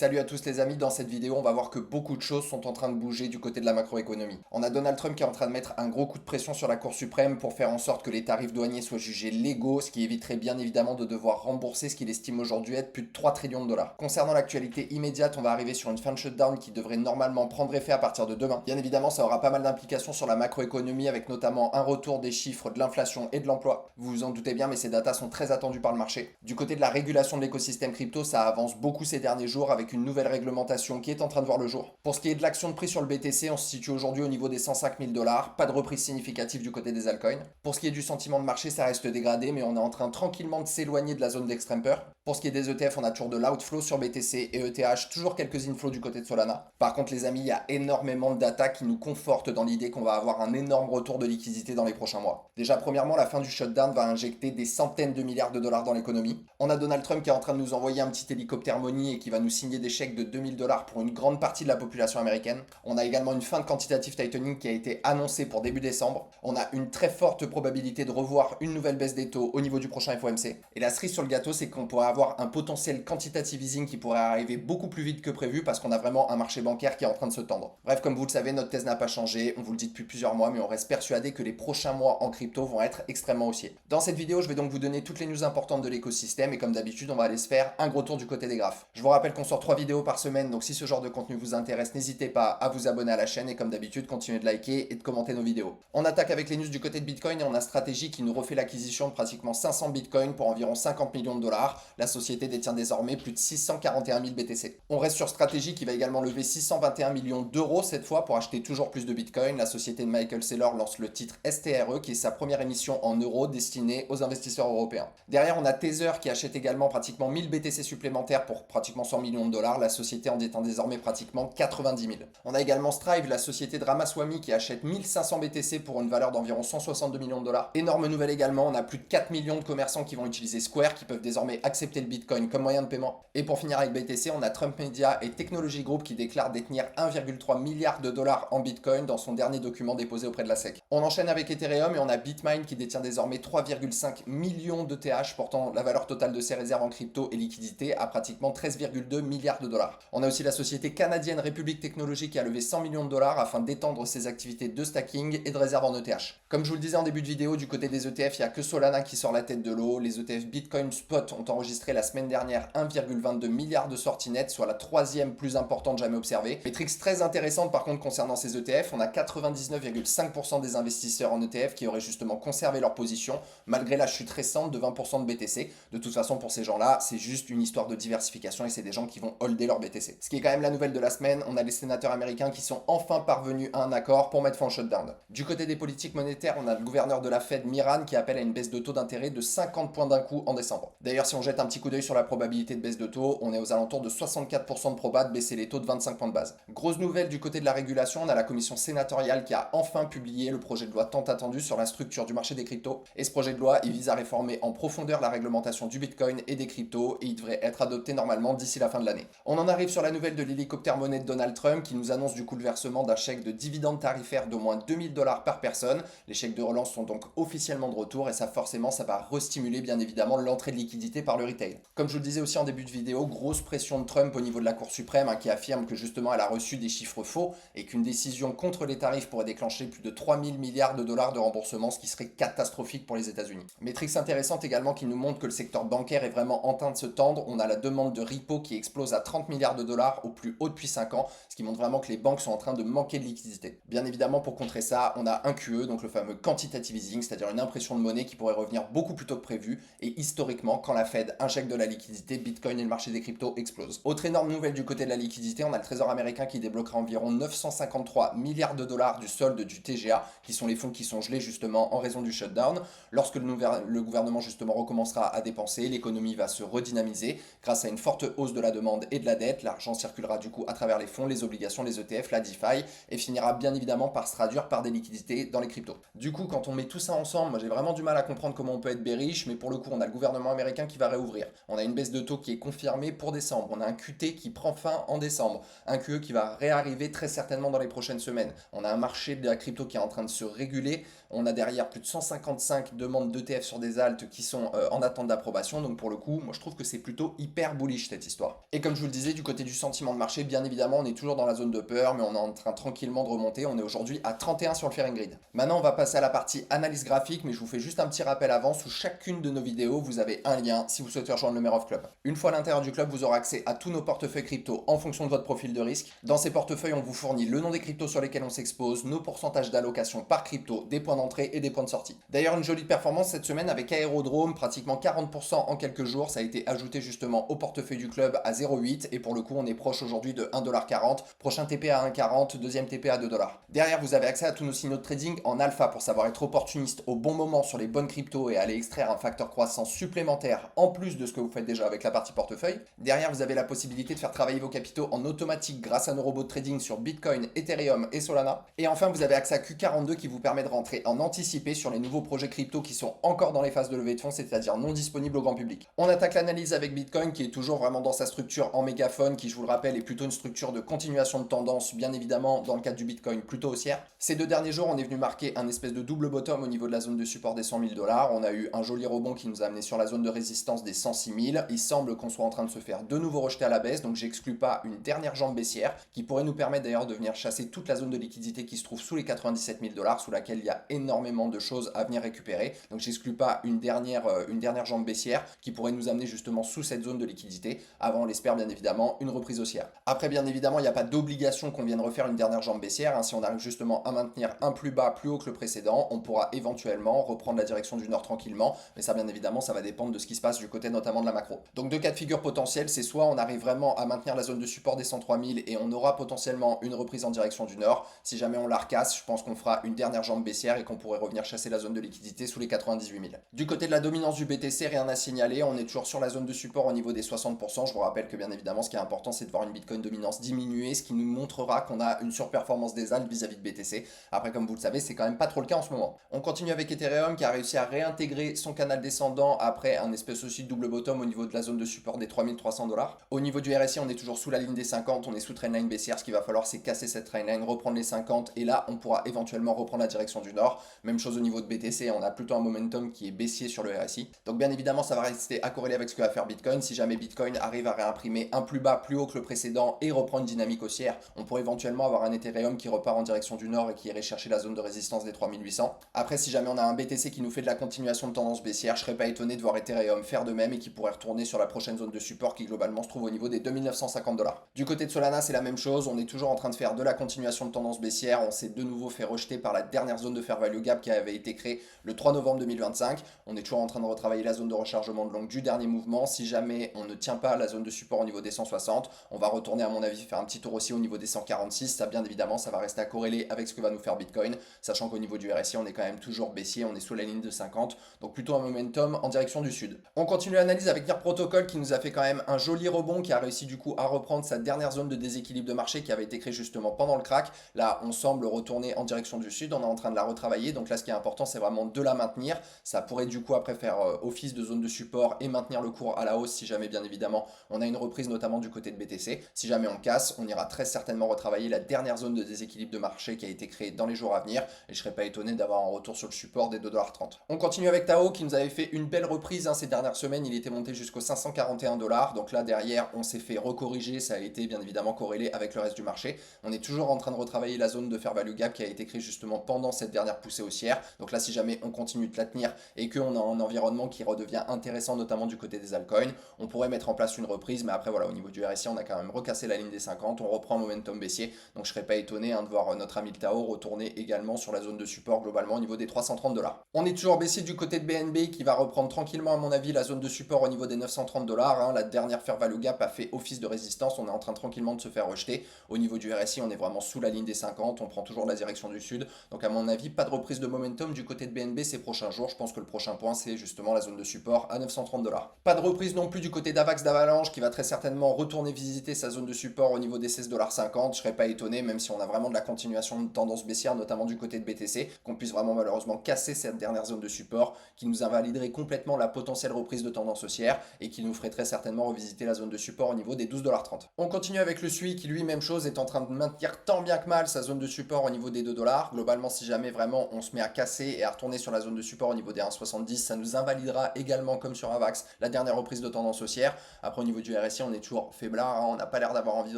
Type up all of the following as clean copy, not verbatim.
Salut à tous les amis, dans cette vidéo on va voir que beaucoup de choses sont en train de bouger du côté de la macroéconomie. On a Donald Trump qui est en train de mettre un gros coup de pression sur la Cour suprême pour faire en sorte que les tarifs douaniers soient jugés légaux, ce qui éviterait bien évidemment de devoir rembourser ce qu'il estime aujourd'hui être plus de 3 trillions de dollars. Concernant l'actualité immédiate, on va arriver sur une fin de shutdown qui devrait normalement prendre effet à partir de demain. Bien évidemment ça aura pas mal d'implications sur la macroéconomie avec notamment un retour des chiffres de l'inflation et de l'emploi. Vous vous en doutez bien mais ces datas sont très attendues par le marché. Du côté de la régulation de l'écosystème crypto, ça avance beaucoup ces derniers jours avec une nouvelle réglementation qui est en train de voir le jour. Pour ce qui est de l'action de prix sur le BTC, on se situe aujourd'hui au niveau des 105 000 dollars, pas de reprise significative du côté des altcoins. Pour ce qui est du sentiment de marché, ça reste dégradé, mais on est en train tranquillement de s'éloigner de la zone d'extreme peur. Pour ce qui est des ETF, on a toujours de l'outflow sur BTC et ETH, toujours quelques inflows du côté de Solana. Par contre, les amis, il y a énormément de data qui nous confortent dans l'idée qu'on va avoir un énorme retour de liquidité dans les prochains mois. Déjà, premièrement, la fin du shutdown va injecter des centaines de milliards de dollars dans l'économie. On a Donald Trump qui est en train de nous envoyer un petit hélicoptère money et qui va nous signer des chèques de 2000 dollars pour une grande partie de la population américaine. On a également une fin de quantitative tightening qui a été annoncée pour début décembre. On a une très forte probabilité de revoir une nouvelle baisse des taux au niveau du prochain FOMC. Et la cerise sur le gâteau, c'est qu'on pourrait avoir un potentiel quantitative easing qui pourrait arriver beaucoup plus vite que prévu parce qu'on a vraiment un marché bancaire qui est en train de se tendre. Bref, comme vous le savez, notre thèse n'a pas changé. On vous le dit depuis plusieurs mois, mais on reste persuadé que les prochains mois en crypto vont être extrêmement haussiers. Dans cette vidéo, je vais donc vous donner toutes les news importantes de l'écosystème et comme d'habitude, on va aller se faire un gros tour du côté des graphes. Je vous rappelle qu'on sort 3 vidéos par semaine, donc si ce genre de contenu vous intéresse, n'hésitez pas à vous abonner à la chaîne et comme d'habitude, continuez de liker et de commenter nos vidéos. On attaque avec les news du côté de Bitcoin et on a Strategy qui nous refait l'acquisition de pratiquement 500 Bitcoin pour environ 50 millions de dollars. La société détient désormais plus de 641 000 BTC. On reste sur Strategy qui va également lever 621 millions d'euros cette fois pour acheter toujours plus de Bitcoin. La société de Michael Saylor lance le titre STRE qui est sa première émission en euros destinée aux investisseurs européens. Derrière, on a Tether qui achète également pratiquement 1000 BTC supplémentaires pour pratiquement 100 millions de dollars. La société en détient désormais pratiquement 90 000. On a également Strive, la société de Ramaswamy qui achète 1500 BTC pour une valeur d'environ 162 millions de dollars. Énorme nouvelle également, on a plus de 4 millions de commerçants qui vont utiliser Square, qui peuvent désormais accepter le Bitcoin comme moyen de paiement. Et pour finir avec BTC, on a Trump Media et Technology Group qui déclarent détenir 1,3 milliard de dollars en Bitcoin dans son dernier document déposé auprès de la SEC. On enchaîne avec Ethereum et on a Bitmain qui détient désormais 3,5 millions de TH, portant la valeur totale de ses réserves en crypto et liquidités à pratiquement 13,2 milliards de dollars. On a aussi la société canadienne République Technologique qui a levé 100 millions de dollars afin d'étendre ses activités de stacking et de réserve en ETH. Comme je vous le disais en début de vidéo, du côté des ETF, il n'y a que Solana qui sort la tête de l'eau. Les ETF Bitcoin Spot ont enregistré la semaine dernière 1,22 milliard de sorties nettes, soit la troisième plus importante jamais observée. Métrique très intéressante par contre concernant ces ETF, on a 99,5% des investisseurs en ETF qui auraient justement conservé leur position malgré la chute récente de 20% de BTC. De toute façon pour ces gens-là, c'est juste une histoire de diversification et c'est des gens qui vont holder leur BTC. Ce qui est quand même la nouvelle de la semaine, on a les sénateurs américains qui sont enfin parvenus à un accord pour mettre fin au shutdown. Du côté des politiques monétaires, on a le gouverneur de la Fed, Miran, qui appelle à une baisse de taux d'intérêt de 50 points d'un coup en décembre. D'ailleurs, si on jette un petit coup d'œil sur la probabilité de baisse de taux, on est aux alentours de 64% de proba de baisser les taux de 25 points de base. Grosse nouvelle du côté de la régulation, on a la commission sénatoriale qui a enfin publié le projet de loi tant attendu sur la structure du marché des cryptos. Et ce projet de loi, il vise à réformer en profondeur la réglementation du Bitcoin et des cryptos et il devrait être adopté normalement d'ici la fin de l'année. On en arrive sur la nouvelle de l'hélicoptère monnaie de Donald Trump qui nous annonce du coup le versement d'un chèque de dividende tarifaire d'au moins 2000 dollars par personne. Les chèques de relance sont donc officiellement de retour et ça forcément ça va restimuler bien évidemment l'entrée de liquidité par le retail. Comme je vous le disais aussi en début de vidéo, grosse pression de Trump au niveau de la Cour suprême qui affirme que justement elle a reçu des chiffres faux et qu'une décision contre les tarifs pourrait déclencher plus de 3000 milliards de dollars de remboursement, ce qui serait catastrophique pour les États-Unis. Métrique intéressante également qui nous montre que le secteur bancaire est vraiment en train de se tendre. On a la demande de repo qui explose à 30 milliards de dollars au plus haut depuis 5 ans, ce qui montre vraiment que les banques sont en train de manquer de liquidité. Bien évidemment, pour contrer ça, on a un QE, donc le fameux quantitative easing, c'est-à-dire une impression de monnaie qui pourrait revenir beaucoup plus tôt que prévu. Et historiquement, quand la Fed injecte de la liquidité, Bitcoin et le marché des cryptos explosent. Autre énorme nouvelle du côté de la liquidité, on a le Trésor américain qui débloquera environ 953 milliards de dollars du solde du TGA, qui sont les fonds qui sont gelés justement en raison du shutdown. Lorsque le gouvernement justement recommencera à dépenser, l'économie va se redynamiser grâce à une forte hausse de la demande et de la dette. L'argent circulera du coup à travers les fonds, les obligations, les ETF, la DeFi et finira bien évidemment par se traduire par des liquidités dans les cryptos. Du coup, quand on met tout ça ensemble, moi j'ai vraiment du mal à comprendre comment on peut être bearish, mais pour le coup, on a le gouvernement américain qui va réouvrir. On a une baisse de taux qui est confirmée pour décembre. On a un QT qui prend fin en décembre. Un QE qui va réarriver très certainement dans les prochaines semaines. On a un marché de la crypto qui est en train de se réguler. On a derrière plus de 155 demandes d'ETF sur des alts qui sont en attente d'approbation. Donc pour le coup, moi je trouve que c'est plutôt hyper bullish cette histoire. Et comme comme je vous le disais, du côté du sentiment de marché, bien évidemment, on est toujours dans la zone de peur, mais on est en train tranquillement de remonter. On est aujourd'hui à 31 sur le Fear and Greed. Maintenant, on va passer à la partie analyse graphique, mais je vous fais juste un petit rappel avant. Sous chacune de nos vidéos, vous avez un lien si vous souhaitez rejoindre le Merov Club. Une fois à l'intérieur du club, vous aurez accès à tous nos portefeuilles crypto en fonction de votre profil de risque. Dans ces portefeuilles, on vous fournit le nom des cryptos sur lesquels on s'expose, nos pourcentages d'allocation par crypto, des points d'entrée et des points de sortie. D'ailleurs, une jolie performance cette semaine avec Aerodrome, pratiquement 40% en quelques jours. Ça a été ajouté justement au portefeuille du club à 0,8 et pour le coup, on est proche aujourd'hui de 1,40$. Prochain TP à 1,40$, deuxième TP à 2$. Derrière, vous avez accès à tous nos signaux de trading en alpha pour savoir être opportuniste au bon moment sur les bonnes cryptos et aller extraire un facteur croissance supplémentaire en plus de ce que vous faites déjà avec la partie portefeuille. Derrière, vous avez la possibilité de faire travailler vos capitaux en automatique grâce à nos robots de trading sur Bitcoin, Ethereum et Solana. Et enfin, vous avez accès à Q42 qui vous permet de rentrer en anticipé sur les nouveaux projets crypto qui sont encore dans les phases de levée de fonds, c'est-à-dire non disponibles au grand public. On attaque l'analyse avec Bitcoin qui est toujours vraiment dans sa structure en mégaphone, qui je vous le rappelle est plutôt une structure de continuation de tendance, bien évidemment dans le cadre du Bitcoin plutôt haussière. Ces 2 derniers jours, on est venu marquer un espèce de double bottom au niveau de la zone de support des 100 000 $. On a eu un joli rebond qui nous a amené sur la zone de résistance des 106 000. Il semble qu'on soit en train de se faire de nouveau rejeter à la baisse, donc j'exclus pas une dernière jambe baissière qui pourrait nous permettre d'ailleurs de venir chasser toute la zone de liquidité qui se trouve sous les 97 000 $, sous laquelle il y a énormément de choses à venir récupérer. Donc j'exclus pas une dernière jambe baissière qui pourrait nous amener justement sous cette zone de liquidité. Avant, on l'espère bien évidemment, une reprise haussière. Après, bien évidemment, il n'y a pas d'obligation qu'on vienne refaire une dernière jambe baissière. Si on arrive justement à maintenir un plus bas, plus haut que le précédent, on pourra éventuellement reprendre la direction du nord tranquillement. Mais ça, bien évidemment, ça va dépendre de ce qui se passe du côté notamment de la macro. Donc 2 cas de figure potentiels, c'est soit on arrive vraiment à maintenir la zone de support des 103 000 et on aura potentiellement une reprise en direction du nord. Si jamais on la recasse, je pense qu'on fera une dernière jambe baissière et qu'on pourrait revenir chasser la zone de liquidité sous les 98 000. Du côté de la dominance du BTC, rien à signaler. On est toujours sur la zone de support au niveau des 60%. Je vous rappelle que bien évidemment, ce qui est important, c'est de voir une Bitcoin dominance diminuer, ce qui nous montrera qu'on a une surperformance des altcoins vis-à-vis de BTC. Après, comme vous le savez, c'est quand même pas trop le cas en ce moment. On continue avec Ethereum qui a réussi à réintégrer son canal descendant après un espèce aussi de double bottom au niveau de la zone de support des 3300 $. Au niveau du RSI, on est toujours sous la ligne des 50, on est sous trendline baissière. Ce qu'il va falloir, c'est casser cette trendline, reprendre les 50 et là, on pourra éventuellement reprendre la direction du nord. Même chose au niveau de BTC, on a plutôt un momentum qui est baissier sur le RSI. Donc bien évidemment, ça va rester à corréler avec ce que va faire Bitcoin. Si jamais Bitcoin arrive à réimprimer un plus bas, plus haut que le précédent et reprendre une dynamique haussière, on pourrait éventuellement avoir un Ethereum qui repart en direction du nord et qui irait chercher la zone de résistance des 3800. Après, si jamais on a un BTC qui nous fait de la continuation de tendance baissière, je serais pas étonné de voir Ethereum faire de même et qui pourrait retourner sur la prochaine zone de support qui globalement se trouve au niveau des 2950 $. Du côté de Solana, c'est la même chose. On est toujours en train de faire de la continuation de tendance baissière. On s'est de nouveau fait rejeter par la dernière zone de fair value gap qui avait été créée le 3 novembre 2025. On est toujours en train de retravailler la zone de rechargement de longue du dernier mouvement. Si jamais on ne tient pas la zone de support au niveau des 160, on va retourner à mon avis faire un petit tour aussi au niveau des 146. Ça, bien évidemment, ça va rester à corréler avec ce que va nous faire Bitcoin, sachant qu'au niveau du RSI, on est quand même toujours baissier, on est sous la ligne de 50, donc plutôt un momentum en direction du sud. On continue l'analyse avec NIR Protocol qui nous a fait quand même un joli rebond, qui a réussi du coup à reprendre sa dernière zone de déséquilibre de marché qui avait été créée justement pendant le crack. Là, on semble retourner en direction du sud, on est en train de la retravailler, donc là, ce qui est important, c'est vraiment de la maintenir. Ça pourrait du coup après faire office de zone de support et maintenir le cours à la hausse si jamais, bien évidemment, on a une reprise notamment du côté de BTC. Si jamais on casse, on ira très certainement retravailler la dernière zone de déséquilibre de marché qui a été créée dans les jours à venir et je serais pas étonné d'avoir un retour sur le support des 2,30 $. On continue avec Tao qui nous avait fait une belle reprise ces dernières semaines, il était monté jusqu'aux 541 $, donc là derrière on s'est fait recorriger, ça a été bien évidemment corrélé avec le reste du marché. On est toujours en train de retravailler la zone de fair value gap qui a été créée justement pendant cette dernière poussée haussière, donc là si jamais on continue de la tenir et qu'on a un environnement qui redevient intéressant notamment du côté des altcoins, on pourrait mettre en place une reprise, mais après voilà, au niveau du RSI on a quand même recassé la ligne des 50, on reprend un momentum baissier, donc je serais pas étonné de voir notre ami le Tao retourner également sur la zone de support globalement au niveau des 330 $. On est toujours baissier du côté de BNB qui va reprendre tranquillement à mon avis la zone de support au niveau des 930 $. La dernière fair value gap a fait office de résistance, on est en train tranquillement de se faire rejeter. Au niveau du RSI, on est vraiment sous la ligne des 50, on prend toujours la direction du sud. Donc à mon avis, pas de reprise de momentum du côté de BNB ces prochains jours. Je pense que le prochain point, c'est justement la zone de support à 930 $. Pas de reprise non plus du côté d'Avax d'Avalanche qui va très certainement retourner visiter sa zone de support au niveau des 16,50 $. Je serais pas étonné, même si on a vraiment de la continuation de tendance baissière, notamment du côté de BTC, qu'on puisse vraiment malheureusement casser cette dernière zone de support qui nous invaliderait complètement la potentielle reprise de tendance haussière et qui nous ferait très certainement revisiter la zone de support au niveau des 12,30 $. On continue avec le SUI qui lui, même chose, est en train de maintenir tant bien que mal sa zone de support au niveau des 2 $. Globalement, si jamais vraiment on se met à casser et à retourner sur la zone de support au niveau des 1,70, ça nous invalidera également comme sur Avax la dernière reprise de tendance haussière. Après au niveau du RSI, on est toujours faiblard, hein, on n'a pas l'air d'avoir envie de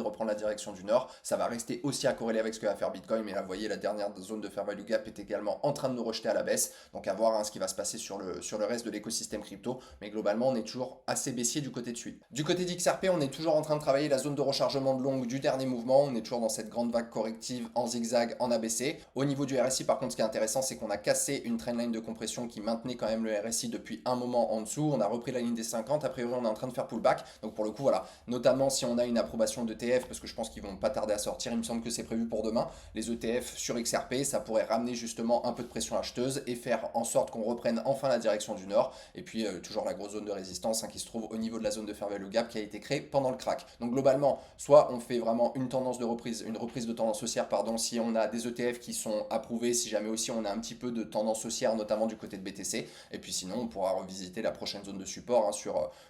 reprendre la direction du nord. Ça va rester aussi à corréler avec ce que va faire Bitcoin, mais là, vous voyez, la dernière zone de fair value gap est également en train de nous rejeter à la baisse. Donc, à voir hein, ce qui va se passer sur le reste de l'écosystème crypto. Mais globalement, on est toujours assez baissier du côté de suite. Du côté d'XRP, on est toujours en train de travailler la zone de rechargement de longue du dernier mouvement. On est toujours dans cette grande vague corrective en zigzag, en ABC. Au niveau du RSI, par contre, ce qui est intéressant, c'est qu'on a cassé une trendline de compression qui maintenait quand même le RSI depuis un moment en dessous. On a repris la ligne des 50. A priori, on est en train de faire pullback. Donc, pour le coup, voilà. Notamment si on a une approbation d'ETF, parce que je pense qu'ils vont pas tarder à sortir. Il me semble que c'est prévu pour demain. Les ETF sur XRP, ça pourrait ramener justement un peu de pression acheteuse et faire en sorte qu'on reprenne enfin la direction du nord. Et puis, toujours la grosse zone de résistance hein, qui se trouve au niveau de la zone de fair value gap qui a été créée pendant le crack. Donc, globalement, soit on fait vraiment une tendance de reprise, une reprise de tendance haussière, pardon, si on a des ETF qui sont approuvés, si jamais aussi on a un petit peu de tendance haussière, notamment du côté de BTC. Et puis sinon, on pourra revisiter la prochaine zone de support hein,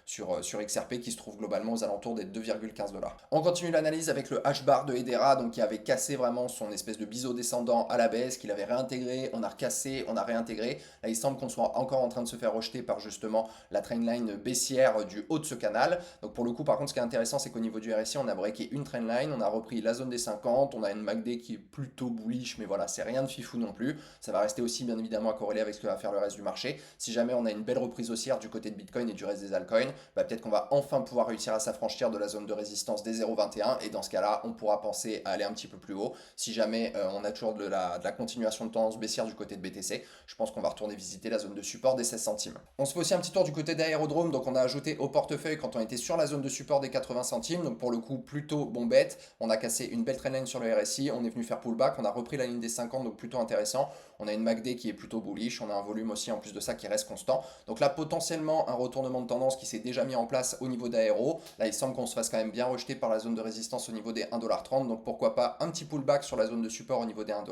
sur XRP qui se trouve globalement aux alentours des 2,15$. On continue l'analyse avec le H-bar de Hedera, donc qui avait cassé vraiment son espèce de biseau descendant à la baisse, qu'il avait réintégré, on a recassé, on a réintégré. Là, il semble qu'on soit encore en train de se faire rejeter par justement la trendline baissière du haut de ce canal. Donc pour le coup, par contre, ce qui est intéressant, c'est qu'au niveau du RSI, on a breaké une trendline, on a repris la zone des 50, on a une MACD qui est plutôt bullish, mais voilà, c'est rien de fifou non plus. Ça va rester aussi bien évidemment à corréler avec ce que va faire le reste du marché. Si jamais on a une belle reprise haussière du côté de Bitcoin et du reste des altcoins, bah peut-être qu'on va enfin pouvoir réussir à s'affranchir de la zone de résistance des 0,21 et dans ce cas-là, on pourra penser à aller un petit peu plus haut. Si jamais on a toujours de la continuation de tendance baissière du côté de BTC, je pense qu'on va retourner visiter la zone de support des 16 centimes. On se fait aussi un petit tour du côté d'Aérodrome, donc on a ajouté au portefeuille quand on était sur la zone de support des 80 centimes, donc pour le coup plutôt bon bête. On a cassé une belle trendline sur le RSI, on est venu faire pullback, on a repris la ligne des 50, donc plutôt intéressant. On a une MACD qui est plutôt bullish, on a un volume aussi en plus de ça qui reste constant. Donc là potentiellement un retournement de tendance qui s'est déjà mis en place au niveau d'Aéro. Là il semble qu'on se fasse quand même bien rejeter par la zone de résistance au niveau des 1,30$, donc pourquoi pas un petit pullback sur la zone de support au niveau des 1$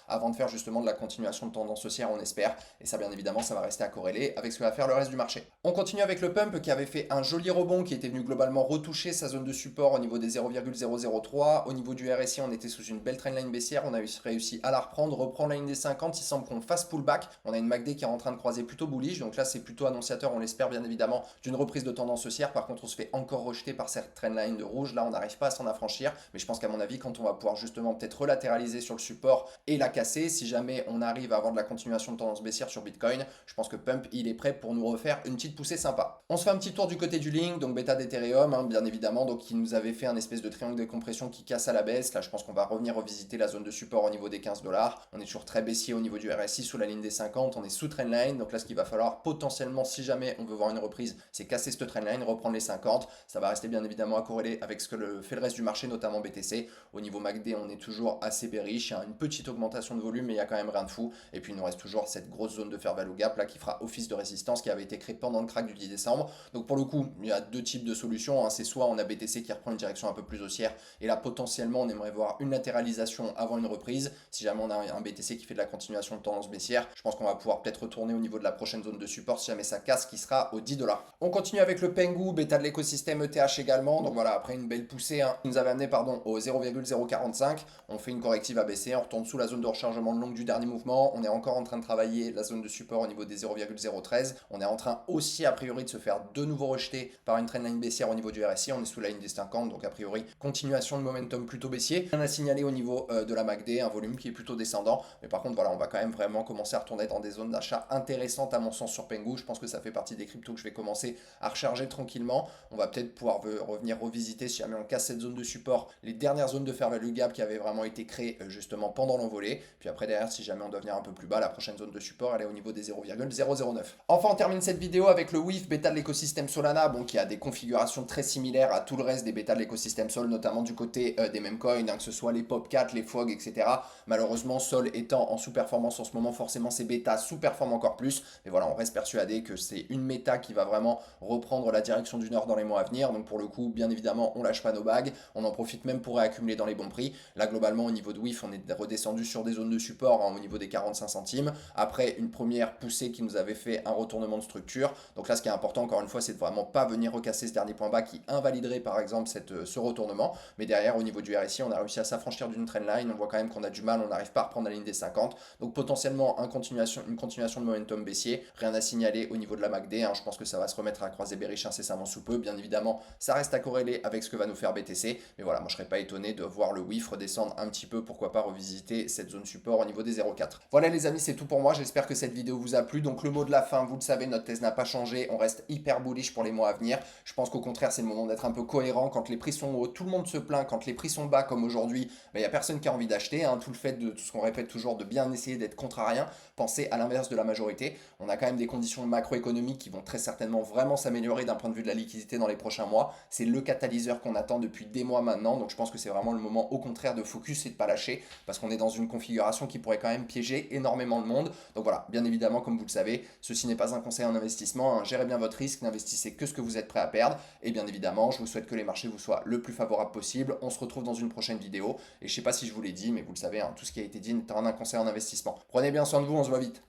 avant de faire justement de la continuation de tendance haussière on espère. Et ça bien évidemment ça va rester à corréler avec ce que va faire le reste du marché. On continue avec le pump qui avait fait un joli rebond qui était venu globalement retoucher sa zone de support au niveau des 0,003. Au niveau du RSI on était sous une belle trendline baissière, on a réussi à la reprendre la ligne des 50, il semble qu'on fasse pullback. On a une MACD qui est en train de croiser plutôt bullish, donc là c'est plutôt annonciateur, on l'espère bien évidemment, d'une reprise de tendance haussière. Par contre on se fait encore rejeter par cette trendline de rouge, là on n'arrive pas à s'en affranchir, mais je pense qu'à mon avis quand on va pouvoir justement peut-être relatéraliser sur le support et la casser, si jamais on arrive à avoir de la continuation de tendance baissière sur Bitcoin, je pense que Pump il est prêt pour nous refaire une petite poussée sympa. On se fait un petit tour du côté du Link, donc bêta d'Ethereum hein, bien évidemment, donc qui nous avait fait un espèce de triangle de compression qui casse à la baisse. Là je pense qu'on va revenir revisiter la zone de support au niveau des 15$. On est toujours très baissier au niveau du RSI sous la ligne des 50, on est sous trendline, donc là ce qu'il va falloir potentiellement si jamais on veut voir une reprise, c'est casser cette trendline, reprendre les 50. Ça va rester bien évidemment à corréler avec ce que fait le reste du marché, notamment BTC. Au niveau MACD on est toujours assez bearish, il y a une petite augmentation de volume mais il y a quand même rien de fou. Et puis il nous reste toujours cette grosse zone de fair value gap là qui fera office de résistance qui avait été créée pendant le crack du 10 décembre. Donc pour le coup il y a deux types de solutions hein. C'est soit on a BTC qui reprend une direction un peu plus haussière et là potentiellement on aimerait voir une latéralisation avant une reprise. Si jamais on a un BTC qui fait de la continuation de tendance baissière, je pense qu'on va pouvoir peut-être retourner au niveau de la prochaine zone de support si jamais ça casse qui sera aux 10$. On continue avec le Pengu, bêta de l'écosystème ETH également. Donc voilà, après une belle poussée hein, qui nous avait amené au 0,045, on fait une corrective ABC, on retourne sous la zone de rechargement de longue du dernier mouvement. On est encore en train de travailler la zone de support au niveau des 0,013. On est en train aussi a priori de se faire de nouveau rejeter par une trendline baissière au niveau du RSI. On est sous la ligne des 50, donc a priori continuation de momentum plutôt baissier. On a signalé au niveau de la MACD un volume qui est plutôt descendant, mais par contre voilà, on va quand même vraiment commencer à retourner dans des zones d'achat intéressantes à mon sens sur Pengu. Je pense que ça fait partie des cryptos que je vais commencer à recharger tranquillement. On va peut-être pouvoir revenir revisiter si jamais on casse cette zone de support, les dernières zones de fair value gap qui avaient vraiment été créées justement pendant l'envolée. Puis après derrière, si jamais on doit venir un peu plus bas, la prochaine zone de support elle est au niveau des 0,009. Enfin on termine cette vidéo avec le WIF bêta de l'écosystème Solana, bon, qui a des configurations très similaires à tout le reste des bêtas de l'écosystème Sol, notamment du côté des mêmes coins, hein, que ce soit les Popcat, les FOG, etc. Malheureusement Sol étant en sous-performance en ce moment, forcément ces bêtas sous-performent encore plus. Mais voilà, on reste persuadé que c'est une méta qui va vraiment reprendre la direction du Nord dans les mois à venir. Donc pour le coup, bien évidemment, on lâche pas nos bagues. On en profite même pour réaccumuler dans les bons prix. Là, globalement, au niveau de WIF, on est redescendu sur des zones de support hein, au niveau des 45 centimes. Après une première poussée qui nous avait fait un retournement de structure. Donc là, ce qui est important, encore une fois, c'est de vraiment pas venir recasser ce dernier point bas qui invaliderait par exemple ce retournement. Mais derrière, au niveau du RSI, on a réussi à s'affranchir d'une trendline. On voit quand même qu'on a du mal, on n'arrive pas à reprendre la ligne des 50. Donc Donc potentiellement une continuation de momentum baissier, rien à signaler au niveau de la MACD, hein. Je pense que ça va se remettre à croiser bearish incessamment sous peu. Bien évidemment, ça reste à corréler avec ce que va nous faire BTC, mais voilà, moi je serais pas étonné de voir le WIF redescendre un petit peu, pourquoi pas revisiter cette zone support au niveau des 0,4. Voilà les amis, c'est tout pour moi, j'espère que cette vidéo vous a plu. Donc le mot de la fin, vous le savez, notre thèse n'a pas changé, on reste hyper bullish pour les mois à venir. Je pense qu'au contraire, c'est le moment d'être un peu cohérent. Quand les prix sont hauts, tout le monde se plaint. Quand les prix sont bas, comme aujourd'hui, il n'y a personne qui a envie d'acheter, hein. Tout le fait de tout ce qu'on répète toujours, de bien essayer d'être contrarien, penser à l'inverse de la majorité. On a quand même des conditions macroéconomiques qui vont très certainement vraiment s'améliorer d'un point de vue de la liquidité dans les prochains mois. C'est le catalyseur qu'on attend depuis des mois maintenant. Donc je pense que c'est vraiment le moment au contraire de focus et de pas lâcher parce qu'on est dans une configuration qui pourrait quand même piéger énormément de monde. Donc voilà, bien évidemment, comme vous le savez, ceci n'est pas un conseil en investissement, hein. Gérez bien votre risque, n'investissez que ce que vous êtes prêt à perdre. Et bien évidemment, je vous souhaite que les marchés vous soient le plus favorables possible. On se retrouve dans une prochaine vidéo. Et je sais pas si je vous l'ai dit, mais vous le savez, hein, tout ce qui a été dit n'est un conseil en investissement. Prenez bien soin de vous, on se voit vite.